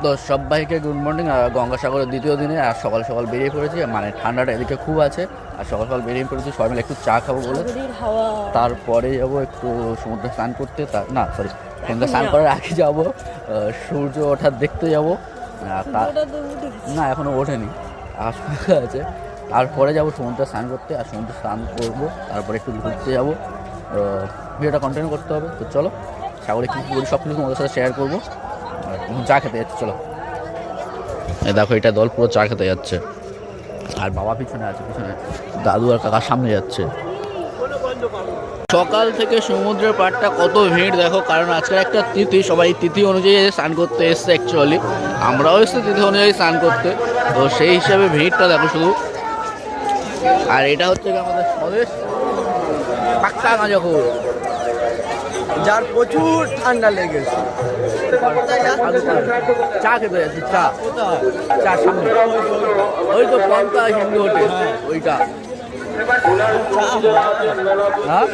তো সবাইকে good morning. গঙ্গাসাগরের দ্বিতীয় দিনে আর সকাল সকাল বেরিয়ে পড়েছি, মানে ঠান্ডাটা এদিকে খুব আছে আর সকাল সকাল বেরিয়ে পড়েছি সবাই মিলে একটু চা খাবো বলে। তারপরে যাবো একটু সমুদ্রে স্নান করতে, না সরি, সমুদ্রে স্নান করার আগে যাবো সূর্য ওঠার দেখতে যাবো। না এখনো ওঠেনি, আকাশ ফাঁকা আছে। তারপরে যাবো সমুদ্রে স্নান করতে, আর সমুদ্রে স্নান করবো, তারপরে একটু ঘুরতে যাবো। ভিডিওটা কন্টিনিউ করতে হবে। তো চলো, সাগরে কী করি সব কিছু তোমাদের সাথে শেয়ার করবো। চা খেতে যাচ্ছে, চলো। দেখো এটা দল পুরো চা খেতে যাচ্ছে, আর বাবা পিছনে আছে, পিছনে দাদু আর কাকার সামনে যাচ্ছে। সকাল থেকে সমুদ্রের পাড়টা কত ভিড় দেখো, কারণ আজকে একটা তিথি, সবাই তিথি অনুযায়ী স্নান করতে এসছে। অ্যাকচুয়ালি আমরাও এসছি তিথি অনুযায়ী স্নান করতে, তো সেই হিসাবে ভিড়টা দেখো শুধু। আর এটা হচ্ছে আমাদের স্বদেশ পাক্কা গাঁজাখোর, যার প্রচুর ঠান্ডা লেগেছে। চা খেতে যাচ্ছি, চা চা সামনে ওই তো পন্থা হিন্দু হোটেল, ওইটা। হ্যাঁ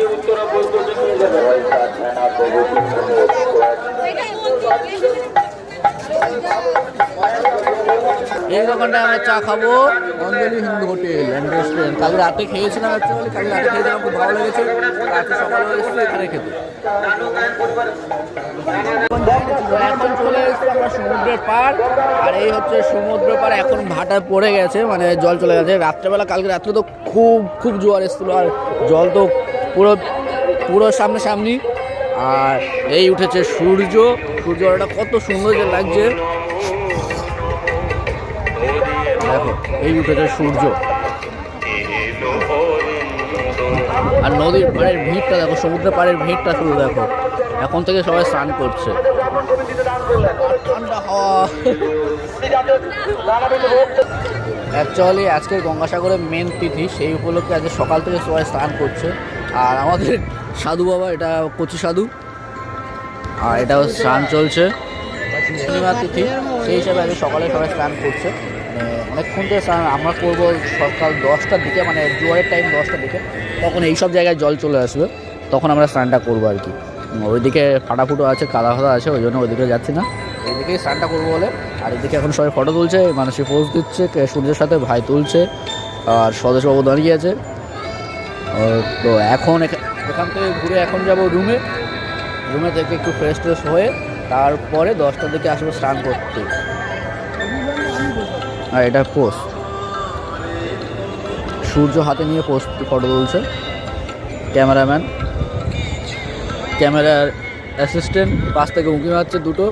এই দোকানটায় আমরা চা খাবো, অঞ্জলি হিন্দু হোটেল অ্যান্ড রেস্টুরেন্ট। কাল রাতে খেয়েছিলাম, অ্যাকচুয়ালি কাল রাতে খেয়েছিলাম, খুব ভালো লেগেছে। রাতে সকালে এসেছি এখানে খেতে। এখন চলে এসেছি আমরা সমুদ্রের পাড়, আর এই হচ্ছে সমুদ্র পাড়। এখন ভাটা পড়ে গেছে, মানে জল চলে গেছে। রাত্রেবেলা, কালকে রাত্রে তো খুব খুব জোয়ার এসেছিলো, আর জল তো পুরো পুরো সামনাসামনি। আর এই উঠেছে সূর্য, সূর্যটা কত সুন্দর যে লাগছে দেখো। এই উঠেছে সূর্য, আর নদীর পাড়ের ভিড়টা দেখো, সমুদ্রের পাড়ের ভিড়টা শুধু দেখো। এখন থেকে সবাই স্নান করছে, ঠান্ডা হাওয়া। অ্যাকচুয়ালি আজকের গঙ্গাসাগরের মেন তিথি, সেই উপলক্ষে আজকে সকাল থেকে সবাই স্নান করছে। আর আমাদের সাধু বাবা, এটা কচি সাধু, আর এটাও স্নান চলছে। পূর্ণিমা তিথি, সেই হিসাবে আজকে সকালে সবাই স্নান করছে। অনেকক্ষণ থেকে স্নান আমরা করবো সকাল 10টার দিকে, মানে জোয়ারের টাইম 10টার দিকে, তখন এইসব জায়গায় জল চলে আসবে, তখন আমরা স্নানটা করবো আর কি। ওইদিকে ফাটাফুটো আছে, কাদা ফাদা আছে, ওই জন্য ওইদিকে যাচ্ছি না, এইদিকেই স্নানটা করবো বলে। আর এদিকে এখন সবাই ফটো তুলছে, মানুষে পোজ দিচ্ছে, সূর্যের সাথে ভাই তুলছে, আর স্বদেশবাবু দাঁড়িয়ে আছে। তো এখন এখান থেকে ঘুরে এখন যাব রুমে, রুমে থেকে একটু ফ্রেশ ট্রেশ হয়ে তারপরে 10টার দিকে আসবো স্নান করতে। আর এটা পোস্ট, সূর্য হাতে নিয়ে পোস্ট ফটো তুলছে ক্যামেরাম্যান, ক্যামেরার অ্যাসিস্ট্যান্ট পাশ থেকে উঁকি মারছে দুটো।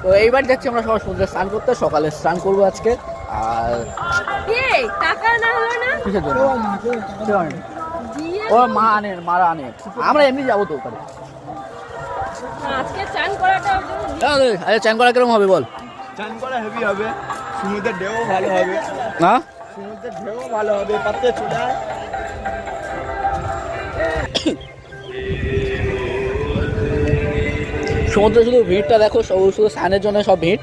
তো এইবার যাচ্ছি আমরা সবাই সমুদ্রে স্নান করতে, সকালে স্নান করবো আজকে। আর কিসের জন্য ও মা আনে, মারা আনে, আমরা এমনি যাবো তো ওখানে। চান করা কিরকম হবে বল? চান করা হেভি হবে, সমুদ্রের ঢেউ ভালো হবে। হ্যাঁ সমুদ্রের ঢেউ ভালো হবে, পাতে চলে আয়। সমুদ্রে শুধু ভিড়টা দেখো, শুধু স্নানের জন্য সব ভিড়।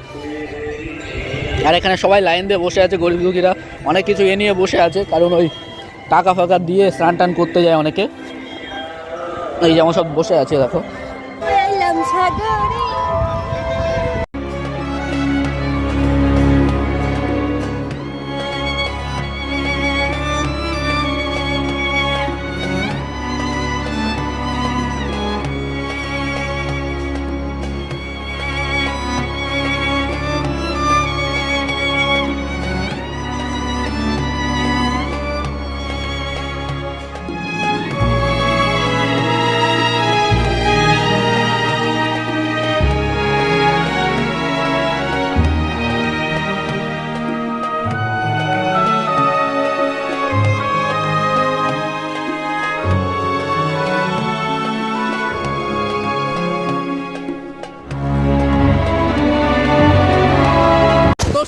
আর এখানে সবাই লাইন দিয়ে বসে আছে, গরিব দুঃখীরা অনেক কিছু এ নিয়ে বসে আছে, কারণ ওই টাকা ফাঁকা দিয়ে স্নান টান করতে যায় অনেকে। এই যেমন সব বসে আছে দেখো।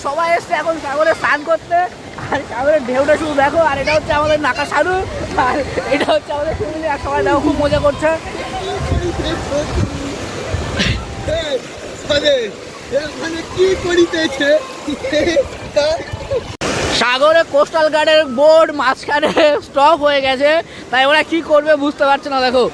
সবাই এসছে এখন সাগরে স্নান করতে, আর সাগরের ঢেউটা শুধু দেখো। আর এটা হচ্ছে আমাদের নাকা সাধু, আর এটা হচ্ছে আমাদের ফ্যামিলি, আর সবাই দেখো খুব মজা করছে। সাগরে কোস্টাল গার্ডের বোর্ড মাঝখানে স্টপ হয়ে গেছে, তাই ওরা কি করবে বুঝতে পারছে না। দেখো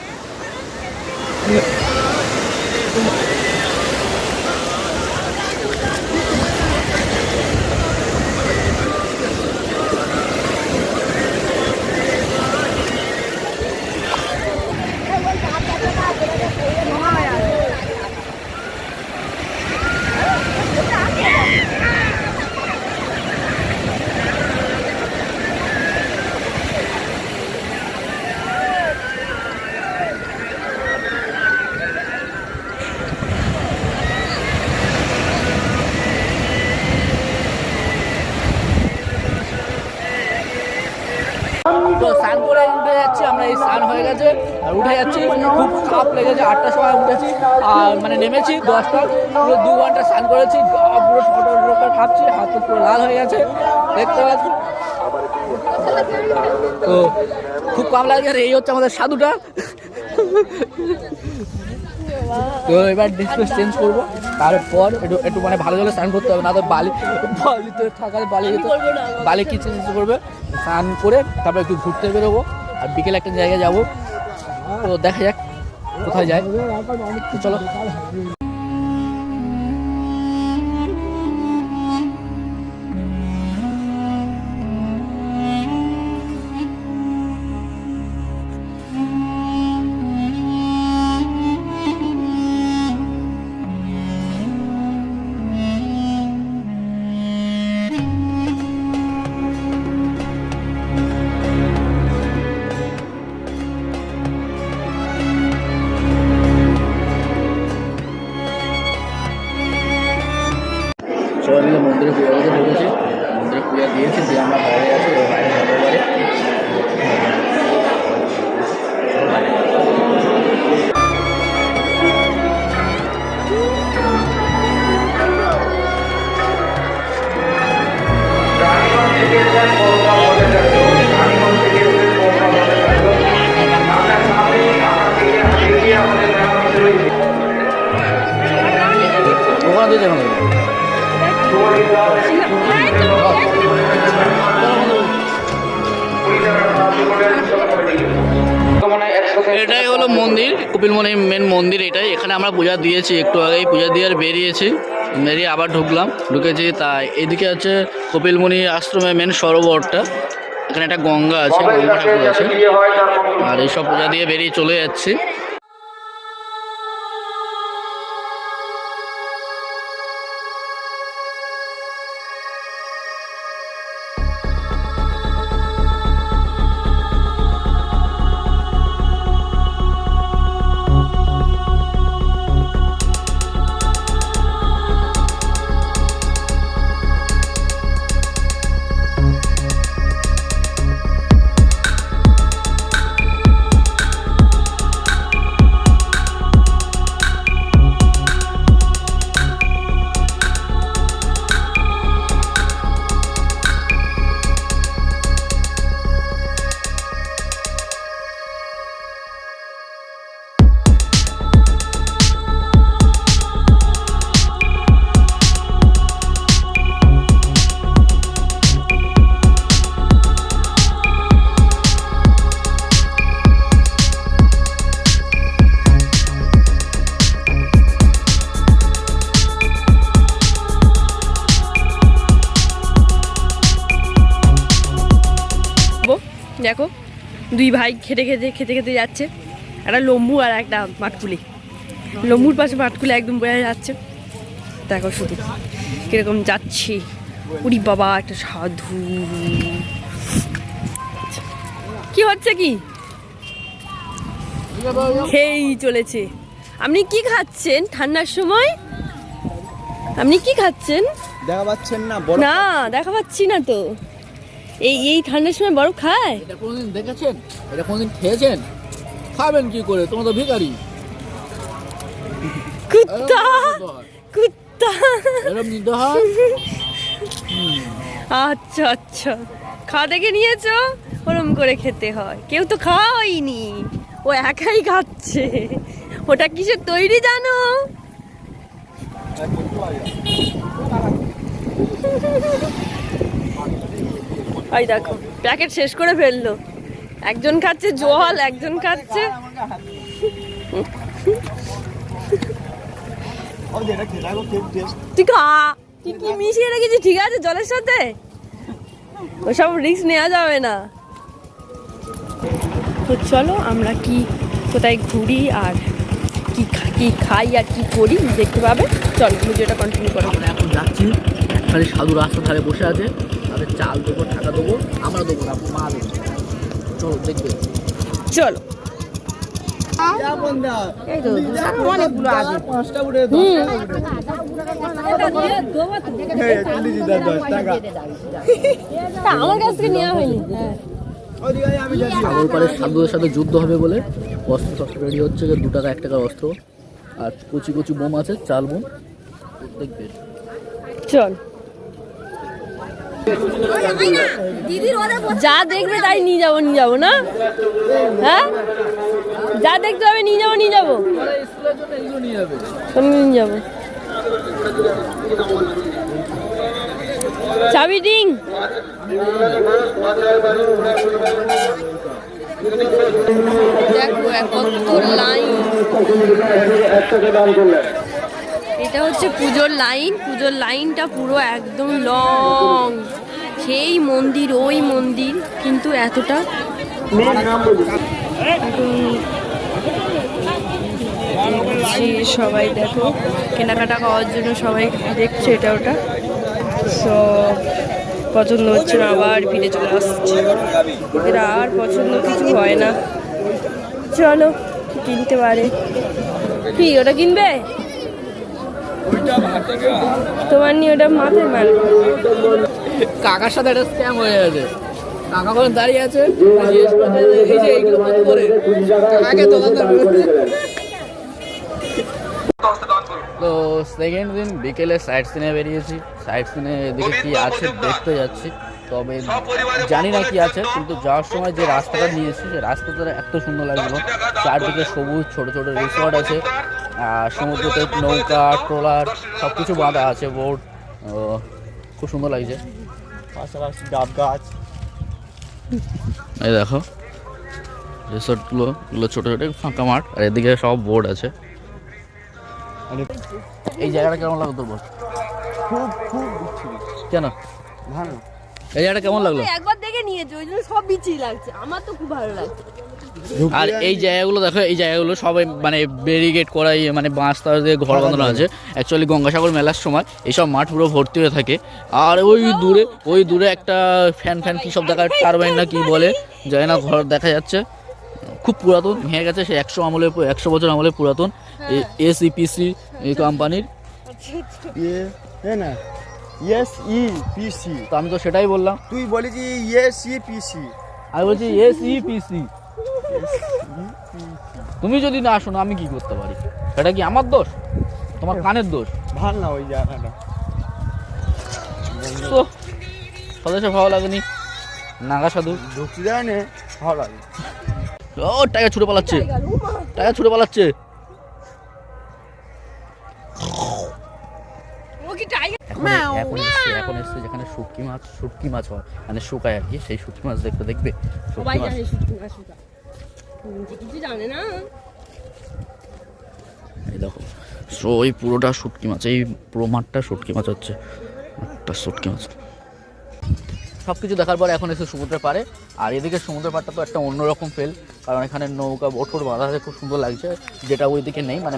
স্নান হয়ে গেছে আর উঠে যাচ্ছি, খুব চাপ লেগেছে। 8টার সময় উঠেছি আর মানে নেমেছি 10টা, পুরো 2 ঘন্টা স্নান করেছি, পুরো ফটো খাচ্ছি, হাত তো পুরো লাল হয়ে গেছে দেখতে পাচ্ছি। তো খুব কম লাগে। আর এই হচ্ছে আমাদের সাধুটা। তো এবার ডিসপ্লেস চেঞ্জ করবো, তারপর একটু মানে ভালো জলে স্নান করতে হবে, না তো বালিতে থাকার বালি কি চেঞ্জ করবে, স্নান করে তারপর একটু ঘুরতে বেরোবো আর বিকেলে একটা জায়গায় যাবো। তো দেখা যাক কোথায় যায়, তো চলো। সবাই মিলে মন্দিরে পূজা করতে ঢুকেছি, মন্দিরে পূজা দিয়েছি, দিয়ে আমরা বাইরে আছি, বাইরে যাবো এবারে। ওখানে দিয়ে যাবো এটাই হলো মন্দির, কপিলমুনি মেন মন্দির এটাই। এখানে আমরা পূজা দিয়েছি, একটু আগেই পূজা দিয়ে আর বেরিয়েছি, বেরিয়ে আবার ঢুকেছি। তাই এদিকে হচ্ছে কপিলমুনি আশ্রমের মেন সরোবরটা, এখানে একটা গঙ্গা আছে, গঙ্গা ঠাকুর আছে, আর এইসব পূজা দিয়ে বেরিয়ে চলে যাচ্ছি। দেখো দুই ভাই খেতে খেতে যাচ্ছে, একটা লম্বু আর একটা মাটকুলি। লম্বুর পাশে মাটকুলি একদম বোঝা যাচ্ছে। দেখো শুধু কিরকম যাচ্ছি, উড়ি বাবা একটা সাধু। কি হচ্ছে কি খেয়েই চলেছে। আপনি কি খাচ্ছেন ঠান্ডার সময়? আপনি কি খাচ্ছেন? দেখা পাচ্ছেন না? না দেখা পাচ্ছি না তো। এই ঠান্ডার সময় বরফ খায়? এটা কোনোদিন দেখেছেন? এটা কোনোদিন খেয়েছেন? খাবেন কি করে, তোমরা তো ভিখারি। কুত্তা কুত্তা এরকম নিতে হয়। আচ্ছা আচ্ছা, খাওয়া দেখে নিয়েছো? ওরম করে খেতে হয়। কেউ তো খাওয়াইনি, ও একাই খাচ্ছে। ওটা কিসের তৈরি জানো? ওই দেখো প্যাকেট শেষ করে ফেললো। একজন খাচ্ছে জল, একজন খাচ্ছে তুই খা। তুই কি মিশিয়ে রেখেছিস? ঠিক আছে জলের সাথে ওসব রিস্ক নেওয়া যাবে না। তো চলো আমরা কি কোথায় ঘুরি আর কি খাই আর কি করি দেখতে পাবে। চলো ভিডিওটা কন্টিনিউ করো। আমরা এখন যাচ্ছি, খালি সাধু রাস্তার ধারে বসে আছে, তাদের চাল দেবো, টাকা দেবো, আমরা দেবো না, মা দেবো। চলো দেখবে। চলো এই তো অনেকগুলো আছে। আমার কাছ থেকে নেওয়া হয়নি। সাগর পাড়ের সাধুদের সাথে যুদ্ধ হবে বলে অস্ত্র শস্ত্র রেডি হচ্ছে, যে 2 টাকা 1 টাকার অস্ত্র আর কচি কচি বোম আছে, 4 বোম দেখবে। চল, যা দেখবে তাই নিয়ে যাবো না? হ্যাঁ, যা দেখতে হবে নিয়ে যাবো নিয়ে যাবো। চাবি ডিং। দেখো কত লাইন, এটা হচ্ছে পুজোর লাইন। পুজোর লাইনটা পুরো একদম লং, সেই মন্দির ওই মন্দির, কিন্তু এতটা সবাই দেখো কেনাকাটা করার জন্য সবাই দেখছে এটা ওটা, সব পছন্দ হচ্ছে না, আবার ফিরে চলে আসছে। এদের আর পছন্দ কিছু হয় না। চলো কিনতে পারে। কি ওটা কিনবে? তোমার নিয়ে ওটা মাথায় মারবে। কাকার সাথে একটা স্ক্যাম হয়ে গেছে। কাকা করে দাঁড়িয়ে আছে, এই যে এইগুলো বন্ধ করে কাকাকে দোকানদার বলেছে। তো সেকেন্ড দিন বিকেলে সাইট সিনে বেরিয়েছি। সাইট সিনে এদিকে কি আছে দেখতে যাচ্ছি, তবে জানি না কি আছে, কিন্তু যাওয়ার সময় যে রাস্তাটা নিয়েছি সেই রাস্তাটা এত সুন্দর লাগছিল। চারদিকে সবুজ, ছোট ছোট রিসর্ট আছে, সমুদ্রতে নৌকা ট্রলার সব কিছু বাঁধা আছে, বোট, খুব সুন্দর লাগছে। পাশাপাশি ডাব গাছ, এই দেখো রিসর্টগুলো, এগুলো ছোটো ছোটো ফাঁকা মাঠ, আর এদিকে সব বোর্ড আছে। এই জায়গাটা কেমন লাগলো তোর বল? খুব খুব বিচ্ছিরি। কেন? ভালো। এই জায়গাটা কেমন লাগলো? একবার দেখে নিয়েছে ওই জন্য সব বিচ্ছিরি লাগছে, আমার তো খুব ভালো লাগছে। আর এই জায়গাগুলো দেখো, এই জায়গাগুলো সবাই মানে ব্যারিকেড করা, মানে বাঁশ তার দিয়ে ঘর বাঁধানো আছে। অ্যাকচুয়ালি গঙ্গাসাগর মেলার সময় এইসব মাঠ পুরো ভর্তি হয়ে থাকে। আর ওই দূরে একটা ফ্যান কি সব দেখা, টারবাইন না কি বলে যায় না, ঘর দেখা যাচ্ছে। খুব পুরাতন, ভেঙে গেছে, সে 100 বছর আমলের পুরাতন এসইপিসি এই কোম্পানির। না ইএসইপিসি, তো আমি তো সেটাই বললাম, তুই বলেছি ইএসইপিসি, আমি বলছি এসইপিসি। তুমি যদি না শোনো আমি কি করতে পারি? সেটা কি আমার দোষ? তোমার কানের দোষ? ভাল না ওই জায়গাটা। তো স্বদেশে ভালো লাগেনি, নাগা সাধু ঢুকতে দেয় না, ভালো লাগে। ও টাকা ছুটে পালাচ্ছে, টাকা ছুটে পালাচ্ছে। এখন এসছে যেখানে শুটকি মাছ হয়, মানে শুকায় আর কি, সেই শুটকি মাছ দেখবে। এই দেখো, সো ওই পুরোটা শুটকি মাছ, এই পুরো মাঠটা শুটকি মাছ হচ্ছে, একটা শুটকি মাছ। সব কিছু দেখার পরে এখন এসে সমুদ্রের পাড়ে। আর এদিকে সমুদ্রের পাড়টা তো একটা অন্যরকম ফেল, কারণ এখানে নৌকা বোট বাঁধা আছে, খুব সুন্দর লাগছে, যেটা ওইদিকে নেই, মানে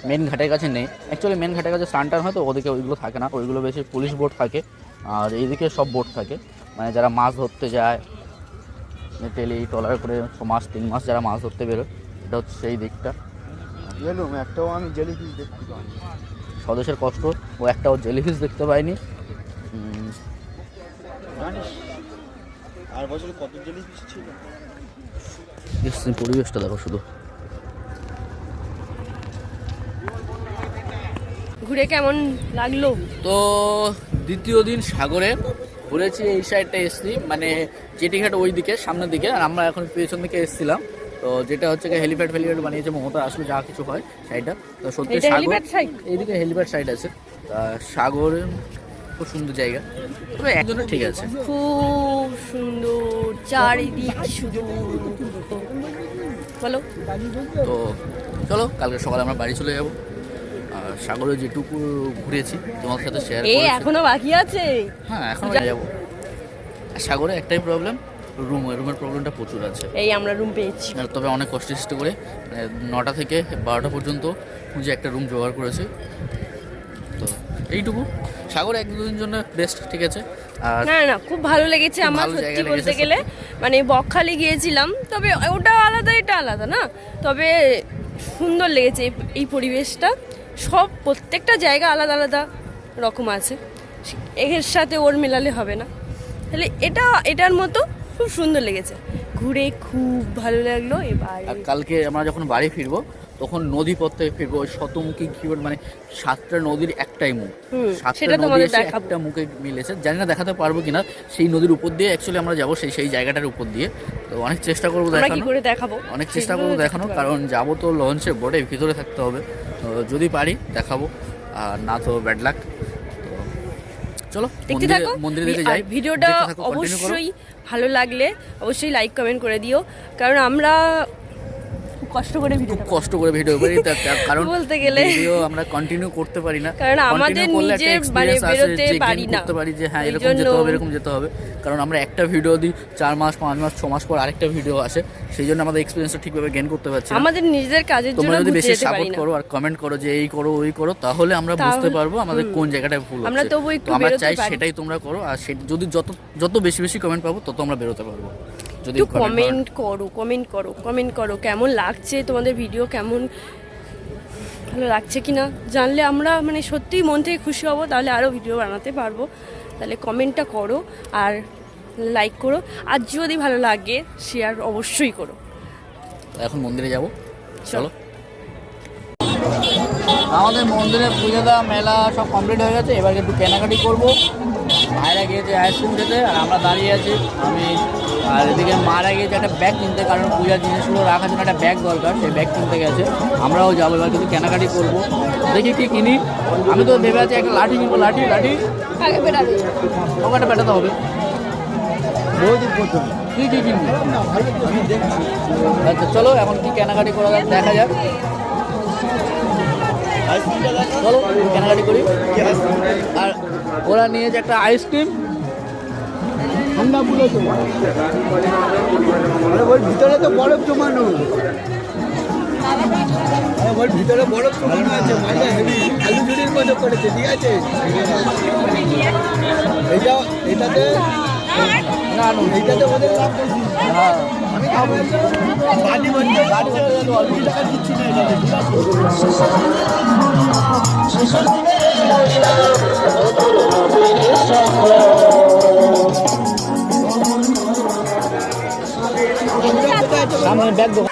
মেন ঘাটের কাছে নেই। অ্যাকচুয়ালি মেন ঘাটের কাছে স্নান টান হয়, তো ওদিকে ওইগুলো থাকে না, ওইগুলো বেশি পুলিশ বোট থাকে। আর এইদিকে সব বোট থাকে, মানে যারা মাছ ধরতে যায় টেলি ট্রলার করে 6 মাস 3 মাস যারা মাছ ধরতে বেরোয়, এটা হচ্ছে সেই দিকটা। গেলুম একটাও আমি জেলিফিশ দেখতে পাইনি। স্বদেশের কষ্ট, ও একটাও জেলিফিশ দেখতে পায়নি। জানিস আর বছরে কত জেলিফিশ ছিল? পরিবেশটা দেখো শুধু। ঘুরে কেমন লাগলো? তো দ্বিতীয় দিন সাগরে ঘুরেছি, এই সাইডটা এসছি, মানে জেটিঘাট ওই দিকে সামনের দিকে, আর আমরা এখন পেছন দিকে এসেছিলাম। তো যেটা হচ্ছে হেলিপ্যাড বানিয়েছে মমতা, আসলে যা কিছু হয় সাইডটা। তো সত্যি সাগর এইদিকে হেলিপ্যাড সাইড আছে, সাগর খুব সুন্দর জায়গা, তবে একজনের ঠিক আছে, খুব সুন্দর চারিদিক শুধু। বলো। তো চলো কালকে সকালে আমরা বাড়ি চলে যাবো। আর সাগরে যেটুকু ঘুরেছি তোমাদের সাথে শেয়ার এই করেছি। এখনো বাকি আছে। হ্যাঁ এখনো যাবো। সাগরে একটাই প্রবলেম, রুমের প্রবলেমটা প্রচুর আছে। এই আমরা রুম পেয়েছি, তবে অনেক কষ্ট করে 9টা থেকে 12টা পর্যন্ত খুঁজে একটা রুম জোগাড় করেছে। তো এইটুকু, সাগরে 1-2 দিনের জন্য বেস্ট, ঠিক আছে। আর না খুব ভালো লেগেছে আমার, সত্যি বলতে গেলে। মানে বকখালি গিয়েছিলাম, তবে ওটা আলাদা এটা আলাদা না, তবে সুন্দর লেগেছে এই পরিবেশটা। সব প্রত্যেকটা জায়গা আলাদা আলাদা রকম আছে, এর সাথে ওর মেলালে হবে না, তাহলে এটার মতো খুব সুন্দর লেগেছে, ঘুরে খুব ভালো লাগলো। এবার আর কালকে আমরা যখন বাড়ি ফিরবো তখন নদী পথ থেকে ফিরবো, ওই শতমুখী কি বলে, মানে 7টা নদীর একটাই মুখ, 7টা সেটা নদী তোমাদের এসে দেখাবো। একটা মুখে মিলেছে, জানি না দেখাতে পারবো কিনা। সেই নদীর উপর দিয়ে অ্যাকচুয়ালি আমরা যাবো, সেই জায়গাটার উপর দিয়ে। তো অনেক চেষ্টা করবো আমরা কি দেখানো, করে দেখাবো, অনেক চেষ্টা করবো দেখানো, কারণ যাবো তো লঞ্চে বোটে ভিতরে থাকতে হবে। তো যদি পারি দেখাবো, আর না তো ব্যাড লাক। তো চলো দেখতে থাকো মন্দিরে দিকে যাই। ভিডিওটা। দেখতে থাকো, continue করো। অবশ্যই ভালো লাগলে অবশ্যই লাইক কমেন্ট করে দিও, কারণ আমরা খুব কষ্ট করে ভিডিও খুব কষ্ট করে ভিডিও করি, কারণ বলতে গেলে ভিডিও আমরা কন্টিনিউ করতে পারি না, কারণ আমাদের নিজের মানে বেরোতে পারি না, করতে পারি যে হ্যাঁ ওই এরকম জন্য- যেতে হবে, এরকম যেতে হবে। কারণ আমরা একটা ভিডিও দিই 4 মাস 5 মাস 6 মাস পর আরেকটা ভিডিও আসে, সেই জন্য আমাদের এক্সপিরিয়েন্সটা ঠিকভাবে গেইন করতে পারছি না। আমাদের নিজেদের কাজের জন্য তোমরা যদি ঘুরতে বেশি যেতে পারি সাপোর্ট না। করো আর কমেন্ট করো যে এই করো ওই করো, তাহলে আমরা বুঝতে পারবো আমাদের কোন জায়গাটায় ভুল আমরা হচ্ছে। তবু একটু তো আমরা বেরোতে চাই পারি। সেটাই তোমরা করো, আর যদি যত বেশি বেশি কমেন্ট পাবো তত আমরা বেরোতে পারবো। যদি একটু comment কমেন্ট করো কেমন লাগছে তোমাদের ভিডিও, কেমন ভালো লাগছে কিনা জানলে আমরা মানে সত্যিই মন থেকে খুশি হব, তাহলে আরও ভিডিও বানাতে পারবো। তাহলে কমেন্টটা করো আর লাইক করো, আর যদি ভালো লাগে শেয়ার অবশ্যই করো। এখন মন্দিরে যাব, চলো। আমাদের মন্দিরে পুজো দেওয়া মেলা সব কমপ্লিট হয়ে গেছে, এবার একটু কেনাকাটি করবো। মায়েরা গিয়েছে আইসক্রিম খেতে, আর আমরা দাঁড়িয়ে আছি আমি, আর এদিকে মারা গিয়েছে একটা ব্যাগ কিনতে, কারণ পূজার জিনিসগুলো রাখার জন্য একটা ব্যাগ দরকার, সেই ব্যাগ কিনতে গেছে। আমরাও যাবো, এবার কিছু কেনাকাটি করবো, দেখি কি কিনি। আমি তো ভেবে আছি একটা লাঠি কিনবো, লাঠি আগে বেরাবে ওখানটা পেটাতে হবে। কী কী কিনবি? আচ্ছা চলো এখন কি কেনাকাটি করা যাক, দেখা যাক। চলো কেনাকাটি করি। আর ওরা নিয়েছে একটা আইসক্রিম, ঠান্ডা পুরো তো, আরে ওই ভিতরে তো বরফ জমানো, আরে ওই ভিতরে বরফ জমানো আছে, মাইলা হেভি আলু ঝুড়ির মতো করেছে, ঠিক আছে। এটাতে না এইটাতে ওদের লাভ বেশি। হ্যাঁ আমি খাবো গাড়ি বলছে, গাড়ি বলছে অল্প টাকা দিচ্ছি না এটাতে, ঠিক আছে। সামনে ব্যাগ দোকান।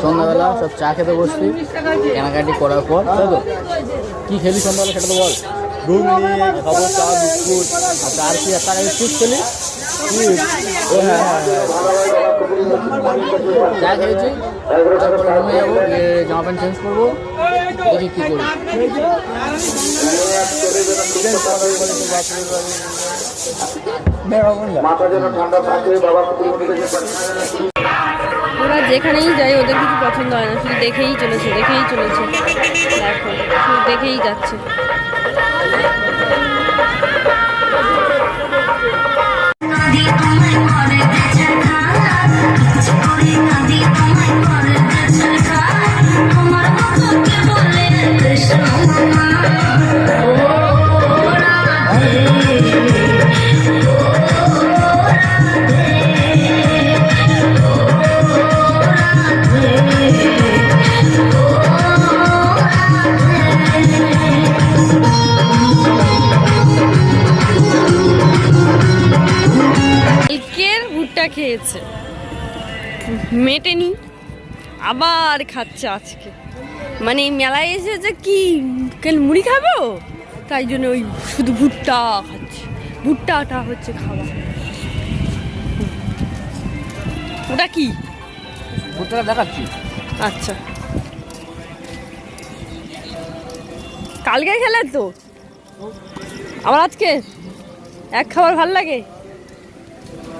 সন্ধ্যাবেলা সব চা খেতে বসছি কেনাকাটি করার পর, তাই তো? কি খেলি সন্ধ্যাবেলা সেটা তো বল। খাবো চা বিস্কুট। আচ্ছা আর কি, তার আগে চিপস খেলি? ও হ্যাঁ হ্যাঁ চা খেয়েছি, তারপর রুমে যাবো, গিয়ে জামা প্যান্ট চেঞ্জ করবো, দেখি কী করি। ওরা আমরা যেখানেই যাই ওদের কিছু পছন্দ হয় না, শুধু দেখেই চলেছে দেখো শুধু দেখেই যাচ্ছে। কালকের ভুট্টা খেয়েছে, মেটেনি, আবার খাচ্ছে আজকে। মানে এই মেলায় এসেছে কি মুড়ি খাবো, তাই জন্য ওই শুধু ভুট্টা খাচ্ছে। ভুট্টাটা হচ্ছে খাওয়া। ওটা কি ভুট্টাটা দেখাচ্ছি। আচ্ছা, কালকে খেলে তো আবার আজকে এক খাবার ভাল লাগে।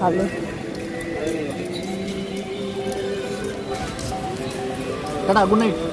ভালো, টাটা, গুড নাইট।